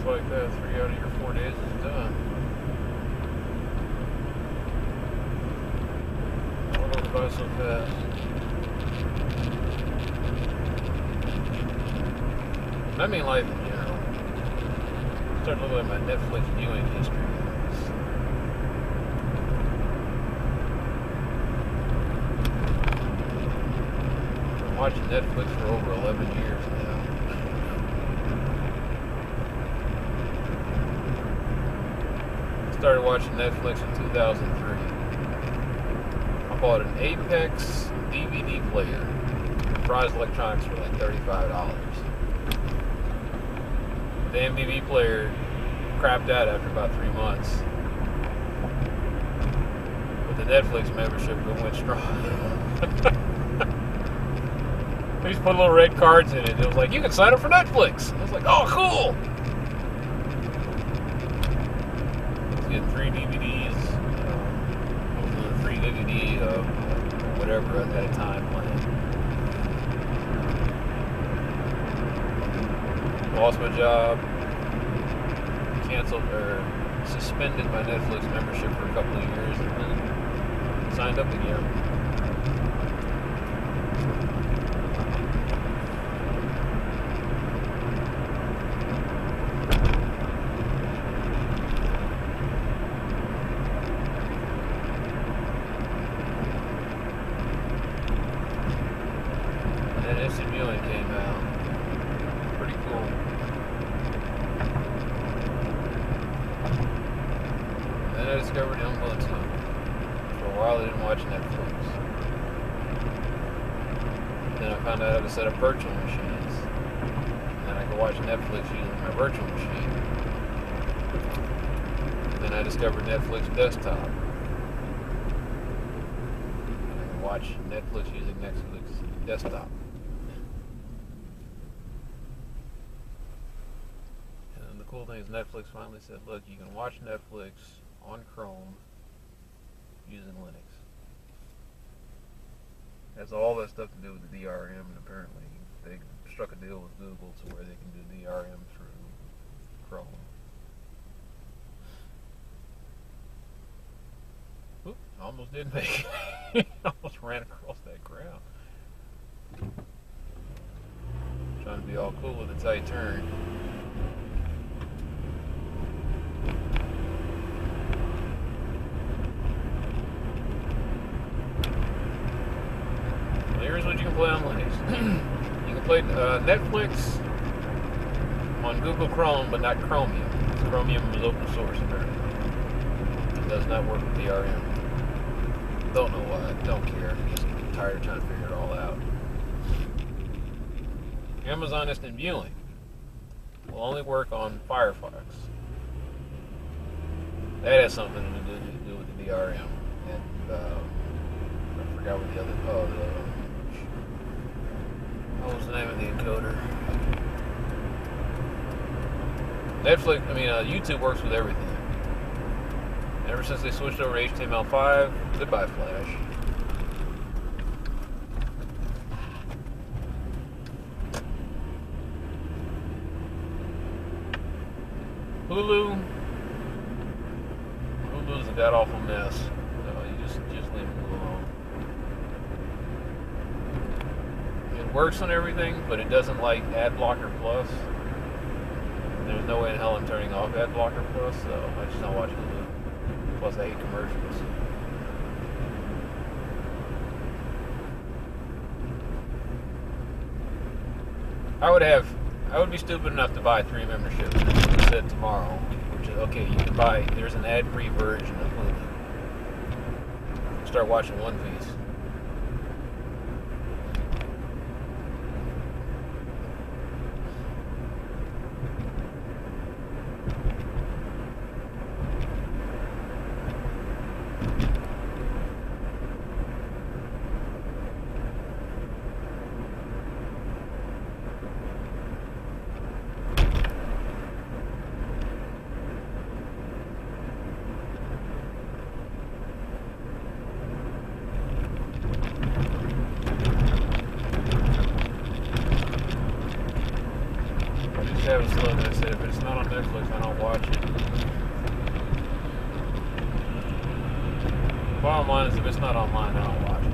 like that, 3 out of your 4 days is done. All goes by so fast. I mean life in general. Start looking at my Netflix viewing history. I'm watching Netflix for over 11 years now. Started watching Netflix in 2003. I bought an Apex DVD player from Fry's Electronics for like $35. The MDV player crapped out after about 3 months. But the Netflix membership went strong. They just put little red cards in it. It was like, you can sign up for Netflix. I was like, oh, cool. Getting 3 DVDs, the free DVD of whatever at that time plan. Lost my job, canceled or suspended my Netflix membership for a couple of years, and then signed up again. Instant Viewing came out. Pretty cool. Then I discovered Ubuntu. For a while I didn't watch Netflix. Then I found out how to set up virtual machines. Then I could watch Netflix using my virtual machine. Then I discovered Netflix Desktop. And I can watch Netflix using Netflix Desktop. The cool thing is Netflix finally said, look, you can watch Netflix on Chrome using Linux. It has all that stuff to do with the DRM, and apparently they struck a deal with Google to where they can do DRM through Chrome. Oop, almost didn't make it. Almost ran across that ground. Trying to be all cool with a tight turn. Here's what you can play on Linux. You can play Netflix on Google Chrome, but not Chromium. Chromium is open source, apparently. It does not work with DRM. Don't know why. Don't care. Just tired of trying to figure it all out. Amazon Instant Viewing will only work on Firefox. That has something to do with the DRM. And I forgot what the other. What was the name of the encoder? YouTube works with everything. Ever since they switched over to HTML5, goodbye Flash. Hulu's a god-awful mess. So you just leave Hulu alone. It works on everything, but it doesn't like AdBlocker Plus. There's no way in hell I'm turning off AdBlocker Plus, so I just don't watch Hulu. Plus I hate commercials. I would be stupid enough to buy 3 memberships, as I said tomorrow, which is, okay, you can buy, there's an ad-free version of Hulu. Start watching One Piece. said, if it's not on Netflix, I don't watch it. Bottom line is, if it's not online, I don't watch it.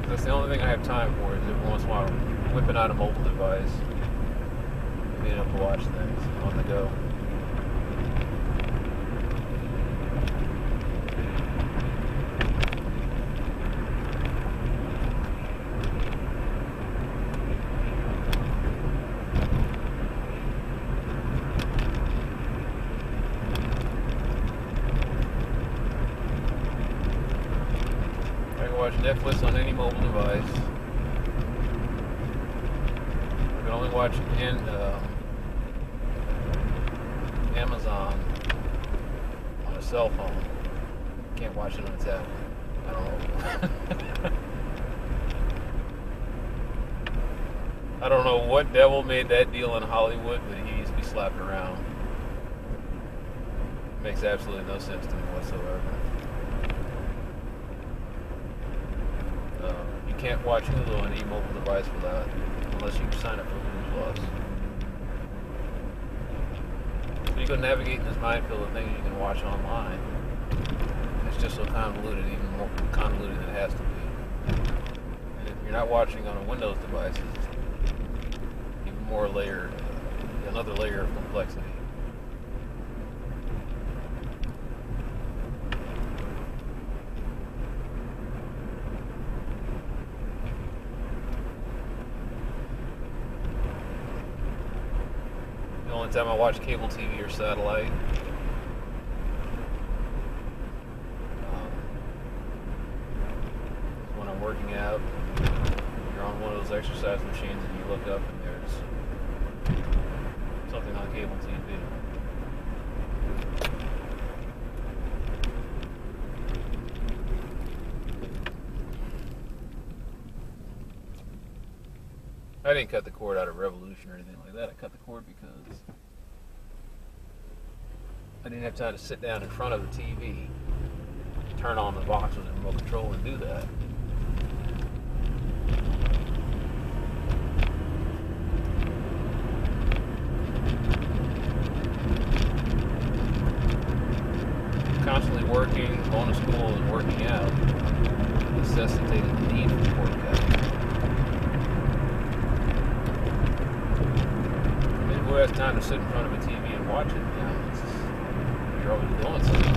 That's the only thing I have time for, is every once in a while whipping out a mobile device, being able to watch things on the go. Watch Netflix on any mobile device. I can only watch Amazon on a cell phone. Can't watch it on a tablet. I don't know. I don't know what devil made that deal in Hollywood, but he needs to be slapped around. It makes absolutely no sense to me whatsoever. You can't watch Hulu on any mobile device without, unless you sign up for Hulu Plus. So you go navigating this minefield of things you can watch online. It's just so convoluted, even more convoluted than it has to be. And if you're not watching on a Windows device, it's even more layered, another layer of complexity. The only time I watch cable TV or satellite is when I'm working out. You're on one of those exercise machines and you look up and there's something on cable TV. I didn't cut the cord out of Revolution or anything like that. I cut the cord because I didn't have time to sit down in front of the TV, turn on the box with the remote control and do that. Constantly working, going to school, and working out necessitated the need for cord cutting. Who has time to sit in front of a TV and watch it? You know, you're always doing something.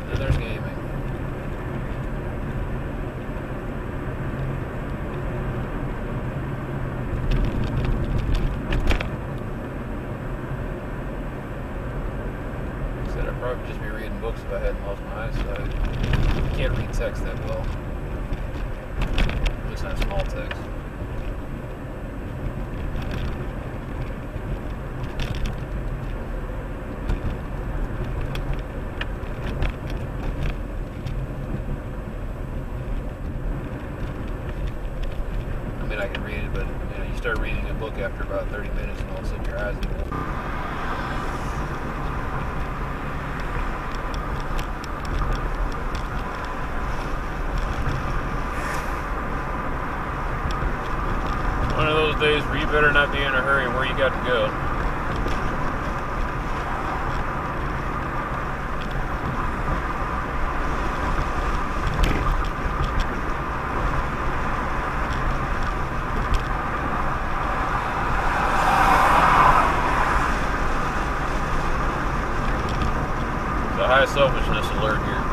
Then there's gaming. I'd probably just be reading books if I hadn't lost my eyesight. I can't read text that well. At least not small text. I mean, I can read it, but you know, you start reading a book after about 30 minutes and all of a sudden your eyes go. One of those days where you better not be in a hurry where you got to go. It's a high selfishness alert here.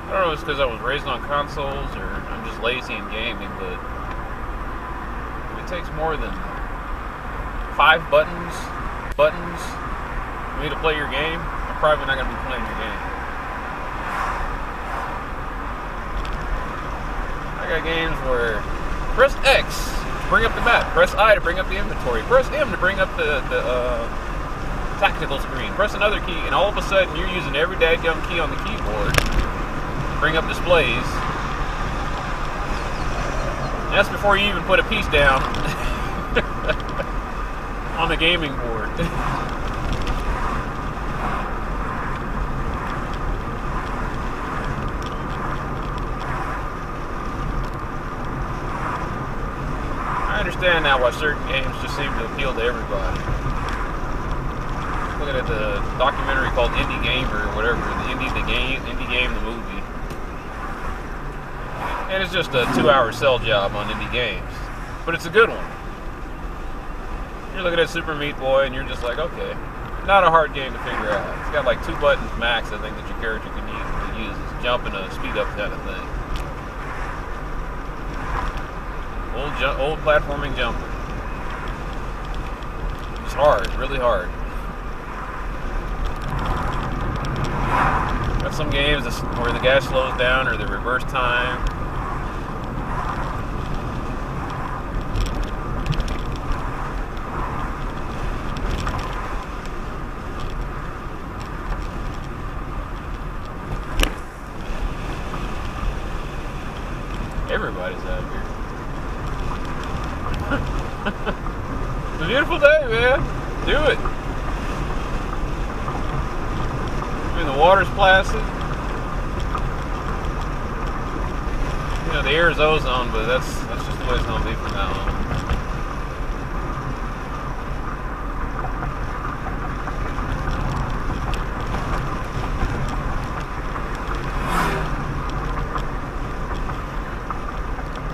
I don't know if it's because I was raised on consoles or I'm just lazy in gaming, but if it takes more than 5 buttons for me to play your game, I'm probably not going to be playing your game. I got games where press X to bring up the map, press I to bring up the inventory, press M to bring up the tactical screen, press another key, and all of a sudden you're using every dadgum key on the keyboard to bring up displays. And that's before you even put a piece down on the gaming board. I understand now why certain games just seem to appeal to everybody. Looking at the documentary called Indie Gamer or whatever, the Indie Game, the movie. And it's just a 2-hour sell job on indie games. But it's a good one. You're looking at Super Meat Boy and you're just like, okay, not a hard game to figure out. It's got like 2 buttons max, I think, that your character can use. It's jump and a speed up kind of thing. Old platforming jumper. It's hard, really hard. Got some games where the guy slows down or the reverse time. Everybody's out here. It's a beautiful day, man. Do it. I mean, the water's placid. You know, the air is ozone, but that's just the way it's gonna be from now on.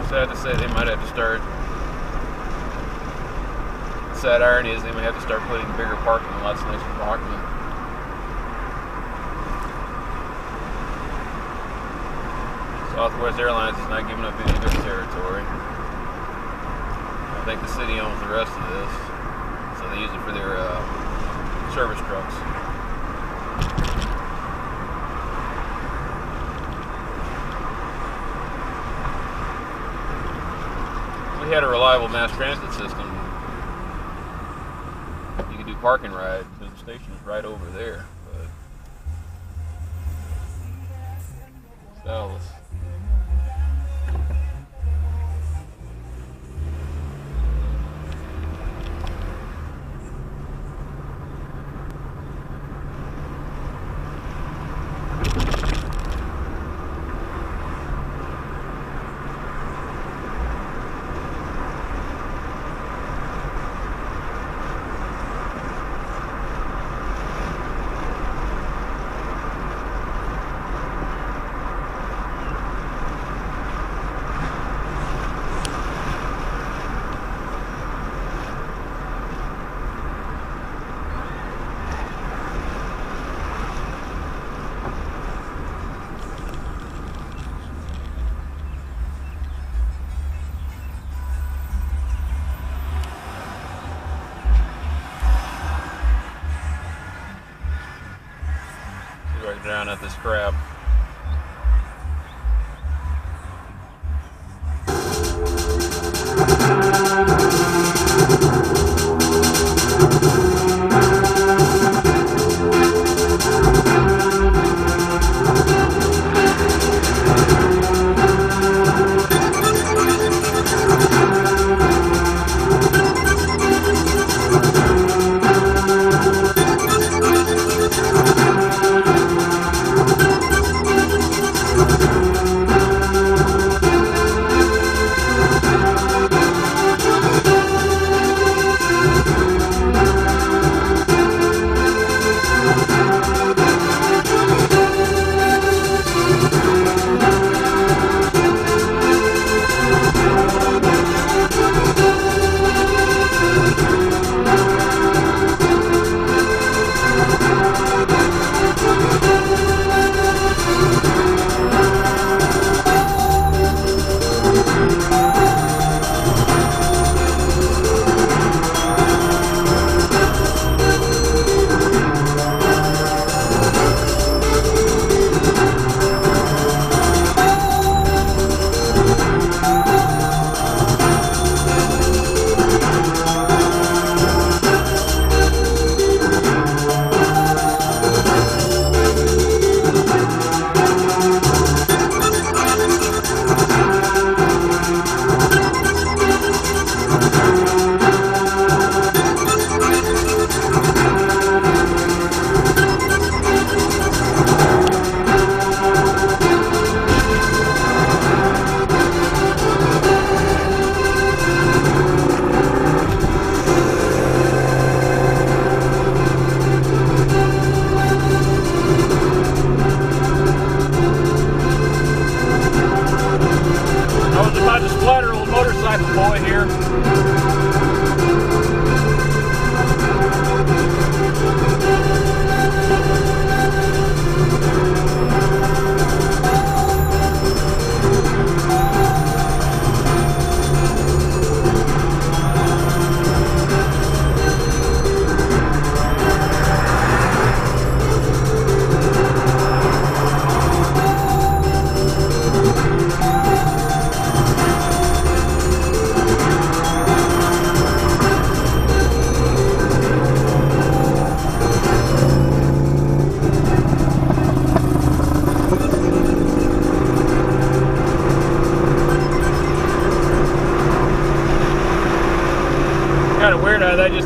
Sad to say, they might have to start. Sad irony is they may have to start putting bigger parking lots next to Bachman. Southwest Airlines is not giving up any of their territory. I think the city owns the rest of this, so they use it for their service trucks. If we had a reliable mass transit system, you could do park and ride because the station is right over there. But Dallas. Drown at this crap.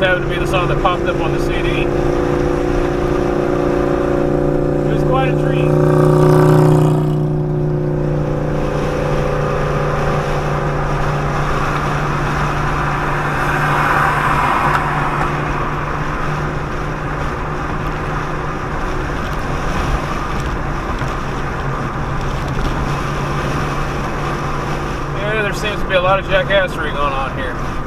just happened to be the song that popped up on the CD. It was quite a treat. There seems to be a lot of jackassery going on here.